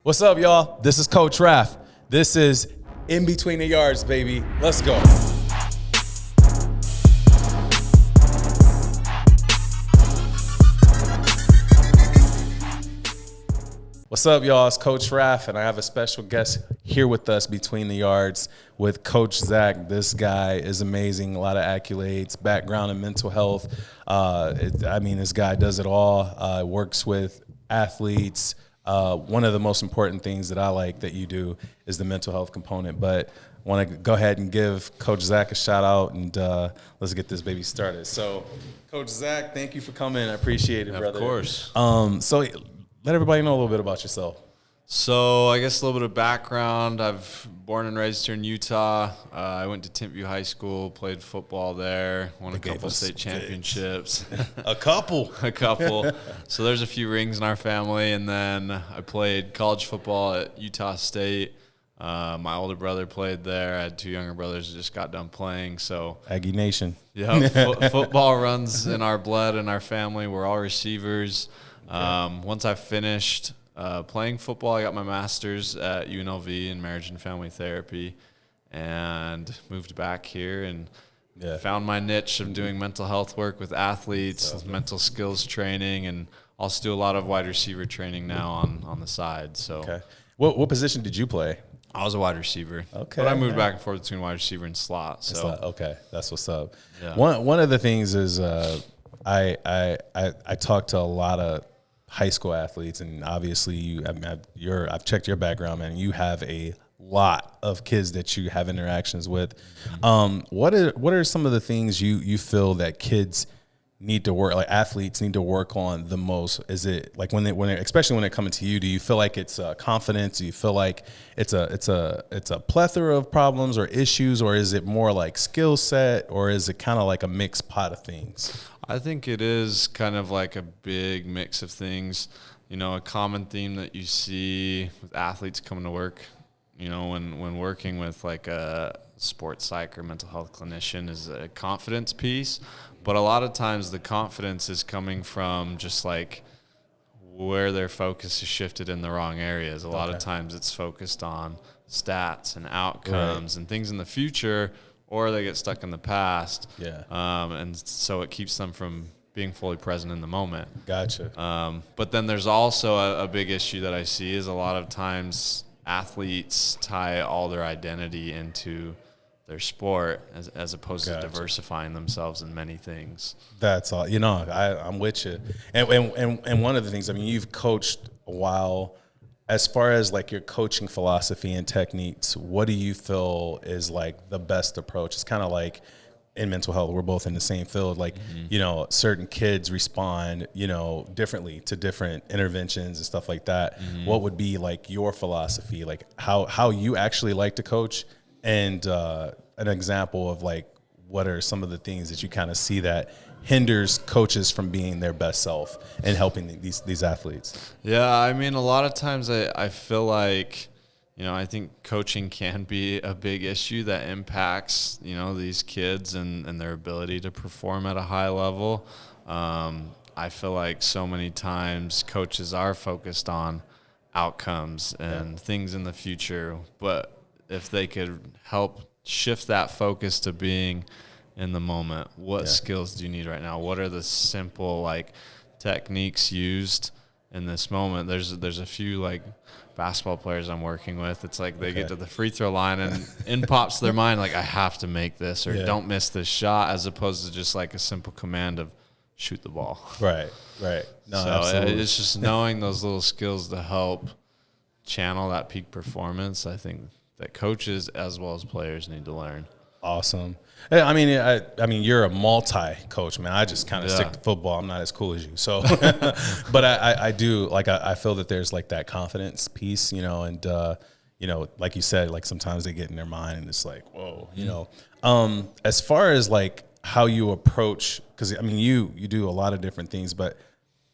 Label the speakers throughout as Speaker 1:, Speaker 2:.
Speaker 1: What's up, y'all? This is Coach Raph. This is In Between the Yards, baby. Let's go. What's up, y'all? It's Coach Raph, and I have a special guest here with us between the yards with Coach Zach. This guy is amazing. A lot of accolades, background in mental health. This guy does it all. Works with athletes. One of the most important things that I like that you do is the mental health component. But I want to go ahead and give Coach Zach a shout out, and let's get this baby started. So, Coach Zach, thank you for coming. I appreciate it, brother.
Speaker 2: Of course.
Speaker 1: So let everybody know a little bit about yourself.
Speaker 2: So I guess a little bit of background. I've born and raised here in Utah. I went to Timpview High School, played football there, won a couple state championships.
Speaker 1: A couple.
Speaker 2: So there's a few rings in our family. And then I played college football at Utah State. My older brother played there. I had two younger brothers that just got done playing. So
Speaker 1: Aggie Nation.
Speaker 2: Yeah, football runs in our blood and our family. We're all receivers. Once I finished playing football, I got my master's at UNLV in marriage and family therapy and moved back here and found my niche of doing mental health work with athletes, mental skills training, and also do a lot of wide receiver training now on the side. So,
Speaker 1: what position did you play?
Speaker 2: I was a wide receiver.
Speaker 1: Okay.
Speaker 2: But I moved back and forth between wide receiver and slot. So
Speaker 1: That's what's up.
Speaker 2: Yeah.
Speaker 1: One of the things is I talk to a lot of high school athletes, and obviously I've checked your background, man. You have a lot of kids that you have interactions with. What are some of the things you feel that kids need to work, like athletes need to work on the most? Is it like when they especially when they're coming to you, do you feel like it's confidence? Do you feel like it's a plethora of problems or issues, or is it more like skill set, or is it kind of like a mixed pot of things?
Speaker 2: I think it is kind of like a big mix of things. You know, a common theme that you see with athletes coming to work, you know, when working with like a sports psych or mental health clinician, is a confidence piece. But a lot of times the confidence is coming from just like where their focus is shifted in the wrong areas. A lot of times it's focused on stats and outcomes and things in the future, or they get stuck in the past. And so it keeps them from being fully present in the moment.
Speaker 1: Gotcha.
Speaker 2: But then there's also a big issue that I see is a lot of times athletes tie all their identity into their sport as opposed to diversifying themselves in many things.
Speaker 1: That's all. You know, I'm with you. And one of the things, I mean, you've coached a while. As far as like your coaching philosophy and techniques, what do you feel is like the best approach? It's kind of like in mental health, we're both in the same field. Like, you know, certain kids respond, you know, differently to different interventions and stuff like that. What would be like your philosophy, like how you actually like to coach, and an example of like what are some of the things that you kind of see that hinders coaches from being their best self and helping these athletes?
Speaker 2: Yeah, I mean, a lot of times I feel like, you know, I think coaching can be a big issue that impacts, you know, these kids and their ability to perform at a high level. I feel like so many times coaches are focused on outcomes and things in the future, but if they could help shift that focus to being in the moment, what skills do you need right now? What are the simple like techniques used in this moment? There's a few like basketball players I'm working with. It's like they get to the free throw line and in pops their mind like, I have to make this, or don't miss this shot, as opposed to just like a simple command of shoot the ball.
Speaker 1: Right. No,
Speaker 2: so
Speaker 1: absolutely.
Speaker 2: it's just knowing those little skills to help channel that peak performance. I think that coaches as well as players need to learn.
Speaker 1: Awesome. I mean, you're a multi-coach, man. I just kind of stick to football. I'm not as cool as you. So, but I do, like, I feel that there's, like, that confidence piece, you know, and, you know, like you said, like, sometimes they get in their mind and it's like, whoa, you know. As far as, like, how you approach, because, I mean, you do a lot of different things, but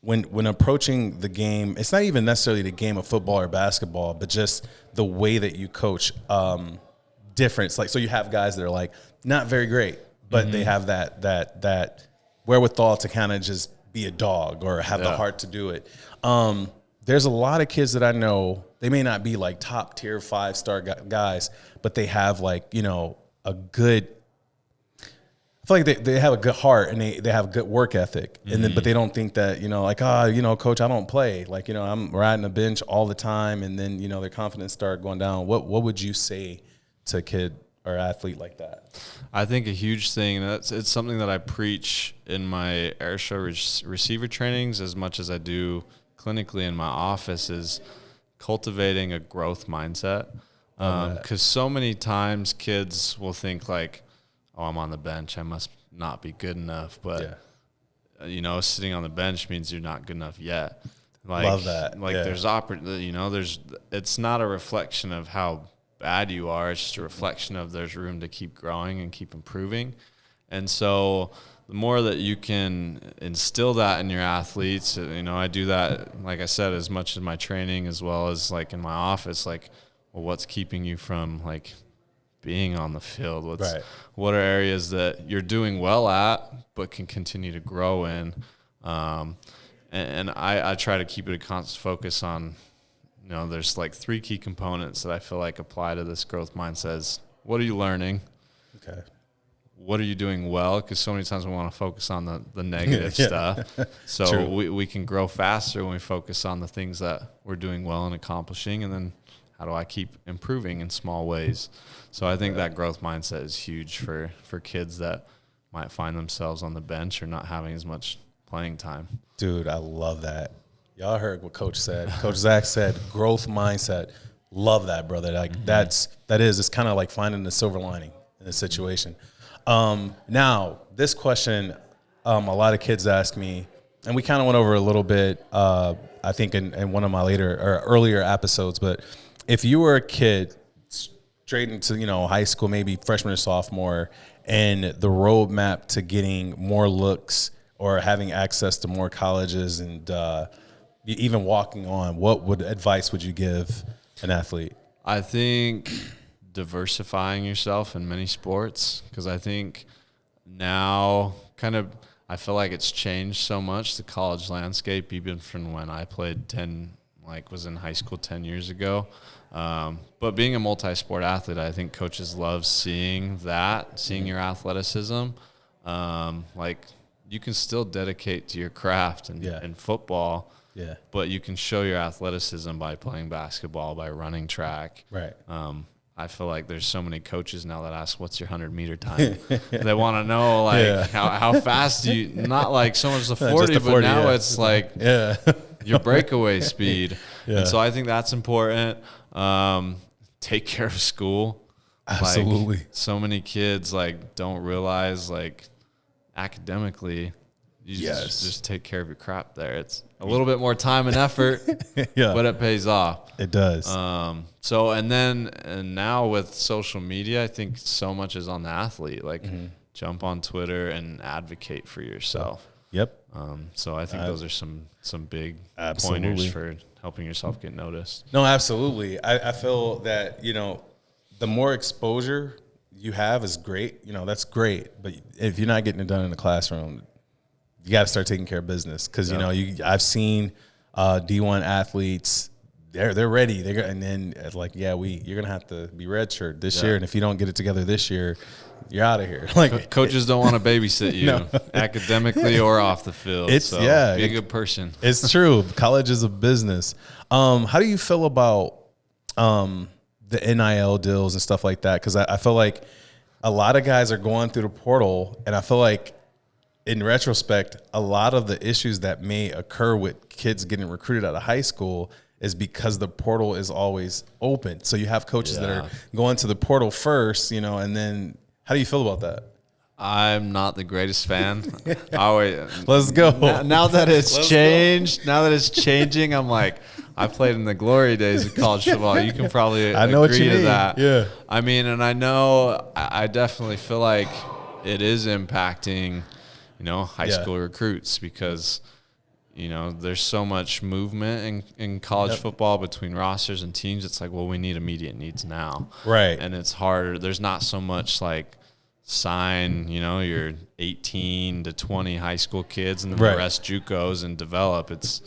Speaker 1: when approaching the game, it's not even necessarily the game of football or basketball, but just the way that you coach, difference. Like, so you have guys that are like not very great, but they have that wherewithal to kind of just be a dog or have the heart to do it. There's a lot of kids that I know they may not be like top tier 5-star guys, but they have like, you know, a good, I feel like they have a good heart and they have good work ethic. And then, but they don't think that, you know, like, you know, coach, I don't play. Like, you know, I'm riding the bench all the time. And then, you know, their confidence start going down. What would you say to a kid or athlete like that?
Speaker 2: I think a huge thing, and it's something that I preach in my Airshow receiver trainings as much as I do clinically in my office, is cultivating a growth mindset. Because so many times kids will think like, oh, I'm on the bench, I must not be good enough. But, you know, sitting on the bench means you're not good enough yet. Like,
Speaker 1: love that.
Speaker 2: Like you know, it's not a reflection of how bad you are. It's just a reflection of there's room to keep growing and keep improving. And so the more that you can instill that in your athletes, you know, I do that, like I said, as much as my training as well as like in my office, like, well, what's keeping you from like being on the field? What are areas that you're doing well at but can continue to grow in? And I try to keep it a constant focus on, you know, there's like 3 key components that I feel like apply to this growth mindset. What are you learning?
Speaker 1: Okay.
Speaker 2: What are you doing well? Because so many times we want to focus on the negative stuff. So we can grow faster when we focus on the things that we're doing well and accomplishing. And then how do I keep improving in small ways? So I think that growth mindset is huge for kids that might find themselves on the bench or not having as much playing time.
Speaker 1: Dude, I love that. Y'all heard what Coach said. Coach Zach said, growth mindset. Love that, brother. Like it's kind of like finding the silver lining in a situation. Now, this question, a lot of kids ask me, and we kind of went over a little bit, I think in one of my earlier episodes, but if you were a kid straight into, you know, high school, maybe freshman or sophomore, and the roadmap to getting more looks or having access to more colleges and even walking on, what advice would you give an athlete?
Speaker 2: I think diversifying yourself in many sports, because I think now I feel like it's changed so much, the college landscape, even from when I played was in high school 10 years ago. But being a multi-sport athlete, I think coaches love seeing your athleticism. Like you can still dedicate to your craft and football. Yeah. But you can show your athleticism by playing basketball, by running track.
Speaker 1: Right.
Speaker 2: I feel like there's so many coaches now that ask, what's your 100-meter time? They want to know, like, how fast do you, not like so much the 40, but now it's like your breakaway speed. Yeah. And so I think that's important. Take care of school.
Speaker 1: Absolutely.
Speaker 2: Like, so many kids, like, don't realize, like, academically, you just take care of your crap there. It's a little bit more time and effort, but it pays off.
Speaker 1: It does.
Speaker 2: So and now with social media, I think so much is on the athlete. Like jump on Twitter and advocate for yourself.
Speaker 1: Yep.
Speaker 2: So I think those are some big pointers for helping yourself get noticed.
Speaker 1: No, absolutely. I feel that, you know, the more exposure you have is great. You know, that's great. But if you're not getting it done in the classroom, you got to start taking care of business. Because, you know, I've seen D1 athletes, they're ready. And then it's like, you're going to have to be redshirt this year. And if you don't get it together this year, you're out of here. Like
Speaker 2: coaches don't want to babysit you academically or off the field. Be a good person.
Speaker 1: It's true. College is a business. How do you feel about the NIL deals and stuff like that? Because I feel like a lot of guys are going through the portal, and I feel like in retrospect, a lot of the issues that may occur with kids getting recruited out of high school is because the portal is always open. So you have coaches that are going to the portal first, you know, and then how do you feel about that?
Speaker 2: I'm not the greatest fan. Let's
Speaker 1: go.
Speaker 2: Now that it's changed, now that it's changing, I'm like, I played in the glory days of college football. You can probably agree to that.
Speaker 1: Yeah.
Speaker 2: I mean, and I know I definitely feel like it is impacting, you know, high school recruits because, you know, there's so much movement in college football between rosters and teams. It's like, well, we need immediate needs now.
Speaker 1: Right.
Speaker 2: And it's harder. There's not so much like sign, you know, your 18 to 20 high school kids and then the rest JUCOs and develop. It's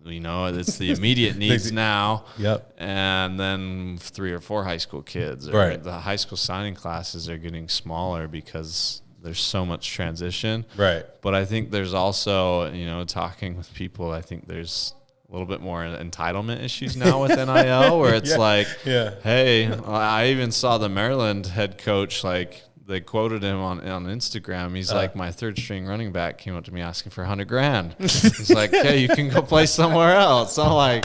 Speaker 2: You know, it's the immediate needs now.
Speaker 1: Yep.
Speaker 2: And then 3 or 4 high school kids.
Speaker 1: Right.
Speaker 2: The high school signing classes are getting smaller because there's so much transition.
Speaker 1: Right.
Speaker 2: But I think there's also, you know, talking with people, I think there's a little bit more entitlement issues now with NIL where it's hey, I even saw the Maryland head coach, like, they quoted him on Instagram. He's like, my third string running back came up to me asking for $100,000. He's like, hey, you can go play somewhere else. I'm like,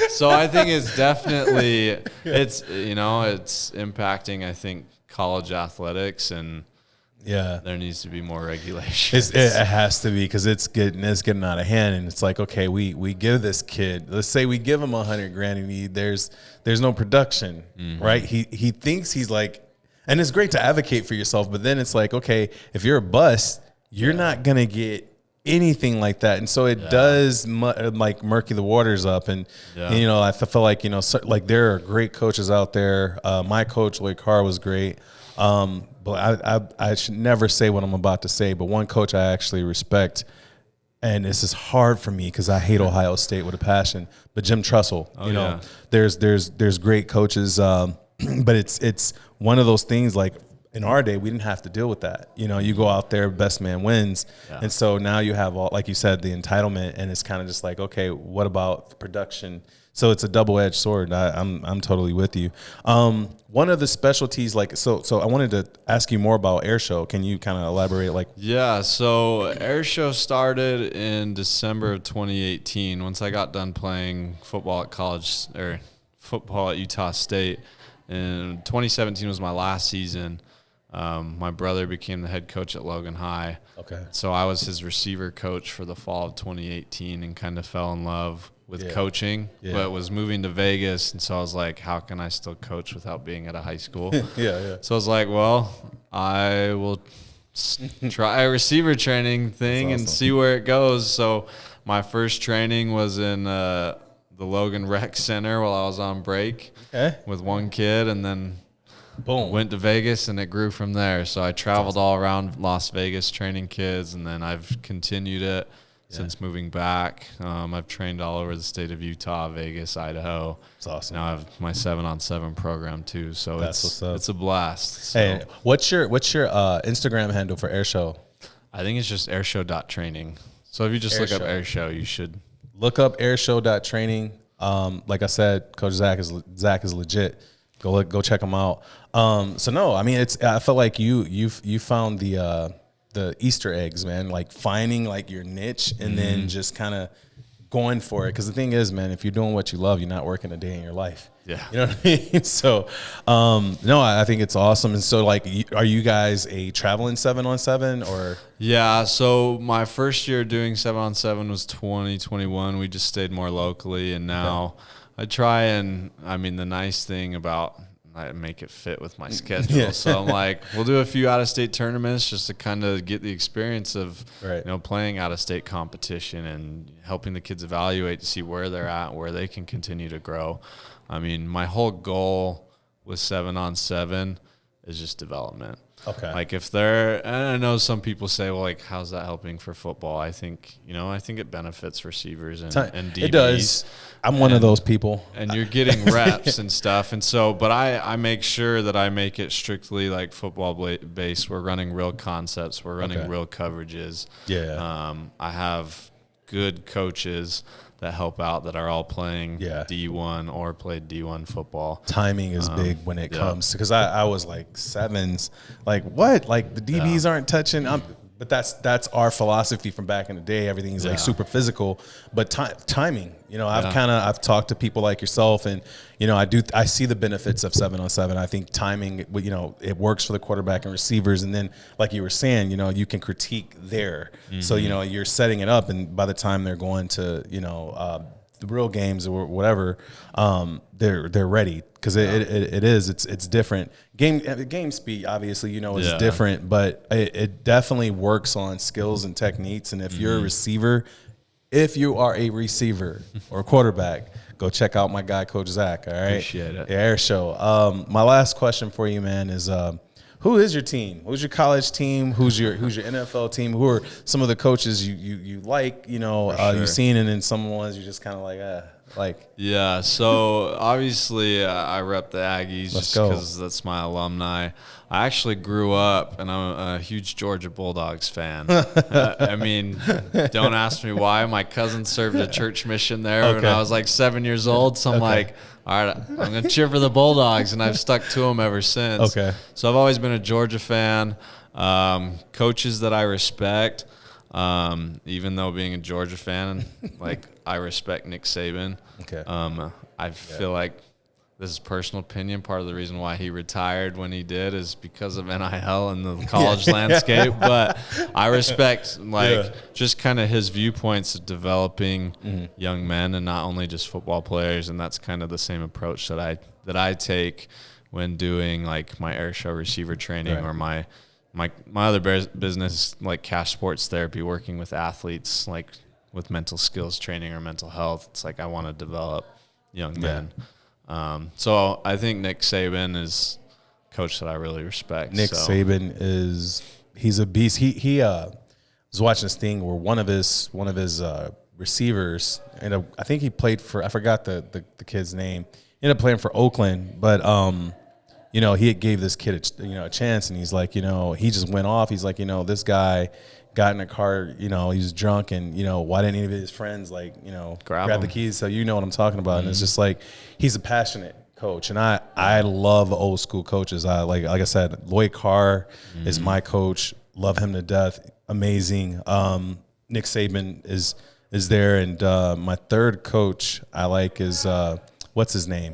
Speaker 2: so I think it's definitely, it's, you know, it's impacting, I think, college athletics, and there needs to be more regulation.
Speaker 1: It has to be, because it's getting out of hand, and it's like, okay, we give this kid, let's say we give him $100,000, and there's no production, right? He thinks he's like. And it's great to advocate for yourself, but then it's like, okay, if you're a bust, you're not going to get anything like that. And so it does like murky the waters up. And, you know, I feel like, you know, like there are great coaches out there. My coach, Lloyd Carr, was great. But I should never say what I'm about to say, but one coach I actually respect, and this is hard for me because I hate Ohio State with a passion, but Jim Trussell, you know, there's great coaches, but it's one of those things, like in our day, we didn't have to deal with that. You know, you go out there, best man wins. And so now you have all, like you said, the entitlement, and it's kind of just like, okay, what about the production? So it's a double-edged sword. I'm totally with you. One of the specialties, like, so I wanted to ask you more about Airshow. Can you kind of elaborate? Like,
Speaker 2: so Airshow started in December of 2018. Once I got done playing football at college, or football at Utah State. And 2017 was my last season. My brother became the head coach at Logan High.
Speaker 1: Okay.
Speaker 2: So I was his receiver coach for the fall of 2018 and kind of fell in love with coaching, but was moving to Vegas. And so I was like, how can I still coach without being at a high school? So I was like, well, I will try a receiver training thing and see where it goes. So my first training was in the Logan Rec Center while I was on break with one kid, and then went to Vegas, and it grew from there. So I traveled all around Las Vegas training kids, and then I've continued it since moving back. I've trained all over the state of Utah, Vegas, Idaho.
Speaker 1: It's awesome.
Speaker 2: Now I have my 7-on-7 program too, so it's a blast. So.
Speaker 1: Hey, what's your Instagram handle for Airshow?
Speaker 2: I think it's just airshow.training. So if you just look up Airshow, you should
Speaker 1: look up airshow.training. Like I said, Coach Zach is legit. Go check him out. So no, I mean, I felt like you found the Easter eggs, man. Like finding like your niche and then just kind of going for it. Because the thing is, man, if you're doing what you love, you're not working a day in your life.
Speaker 2: Yeah,
Speaker 1: you know what I mean. So no, I think it's awesome. And so like, are you guys a traveling 7-on-7 or?
Speaker 2: Yeah. So my first year doing 7-on-7 was 2021. We just stayed more locally, and now I try and the nice thing about I make it fit with my schedule. So I'm like, we'll do a few out-of-state tournaments just to kind of get the experience of playing out-of-state competition and helping the kids evaluate to see where they're at, where they can continue to grow. I mean, my whole goal with 7-on-7 is just development.
Speaker 1: Okay.
Speaker 2: Like if they're, and I know some people say, well, like, how's that helping for football? I think it benefits receivers and DBs.
Speaker 1: It does. I'm one of those people.
Speaker 2: And you're getting reps and stuff. And so, but I make sure that I make it strictly like football based. We're running real concepts. We're running real coverages.
Speaker 1: Yeah.
Speaker 2: I have good coaches that help out that are all playing D1 or played D1 football.
Speaker 1: Timing is big when it comes, because I was like sevens, like what? Like the DBs aren't touching. But that's our philosophy from back in the day. Everything's like super physical, but timing. I've talked to people like yourself, and I see the benefits of 7-on-7. I think timing, it works for the quarterback and receivers, and then like you were saying, you can critique there. Mm-hmm. So you're setting it up, and by the time they're going to the real games or whatever, they're ready, because it's different. Game speed obviously is different, but it definitely works on skills and techniques. And if you're a receiver, or a quarterback, go check out my guy Coach Zach. All right,
Speaker 2: appreciate it.
Speaker 1: Air Show. My last question for you, man, is who is your team? Who's your college team? Who's your NFL team? Who are some of the coaches you like? You've seen, and then some ones you just kind of like.
Speaker 2: Yeah. So obviously, I rep the Aggies just because that's my alumni. I actually grew up, and I'm a huge Georgia Bulldogs fan. I mean, don't ask me why. My cousin served a church mission there when I was like 7 years old. So I'm like, all right, I'm going to cheer for the Bulldogs, and I've stuck to them ever since.
Speaker 1: Okay.
Speaker 2: So I've always been a Georgia fan. Coaches that I respect, even though being a Georgia fan, like I respect Nick Saban.
Speaker 1: Okay.
Speaker 2: I feel like this is personal opinion. Part of the reason why he retired when he did is because of NIL and the college landscape. But I respect just kind of his viewpoints of developing young men and not only just football players. And that's kind of the same approach that I take when doing like my Airshow receiver training or my other business, like Cash Sports Therapy, working with athletes like with mental skills training or mental health. It's like I want to develop young men. So I think Nick Saban is a coach that I really respect.
Speaker 1: Nick Saban he's a beast. He was watching this thing where one of his receivers, and I think he played for, I forgot the kid's name. He ended up playing for Oakland, but he gave this kid a chance, and he's like, he just went off. He's like, this guy got in a car, he was drunk, and why didn't any of his friends grab the keys? So you know what I'm talking about. And it's just like, he's a passionate coach, and I love old school coaches. I like I said, Lloyd Carr is my coach. Love him to death. Amazing. Nick Saban is there, and my third coach I like is what's his name?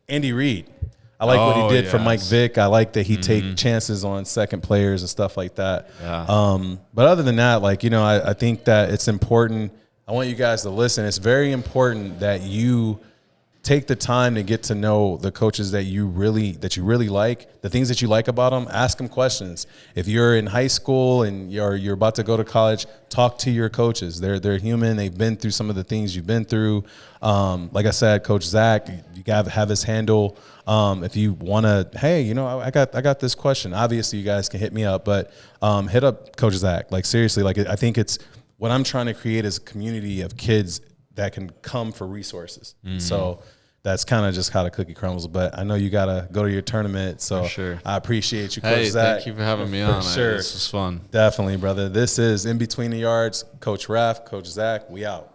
Speaker 1: Andy Reid. I like what he did for Mike Vick. I like that he take chances on second players and stuff like that. Yeah. But other than that, I think that it's important. I want you guys to listen. It's very important that you take the time to get to know the coaches that you really like, the things that you like about them. Ask them questions. If you're in high school and you're about to go to college, talk to your coaches. They're human. They've been through some of the things you've been through. Like I said, Coach Zach, you gotta have his handle. If you want to, hey, I got this question. Obviously, you guys can hit me up, but hit up Coach Zach. Like seriously, I think it's what I'm trying to create is a community of kids that can come for resources. So that's kind of just how the cookie crumbles. But I know you got to go to your tournament. So
Speaker 2: sure.
Speaker 1: I appreciate you, Coach Zach.
Speaker 2: Thank you for having me on.
Speaker 1: Sure.
Speaker 2: This was fun.
Speaker 1: Definitely, brother. This is In Between the Yards. Coach Raph, Coach Zach, we out.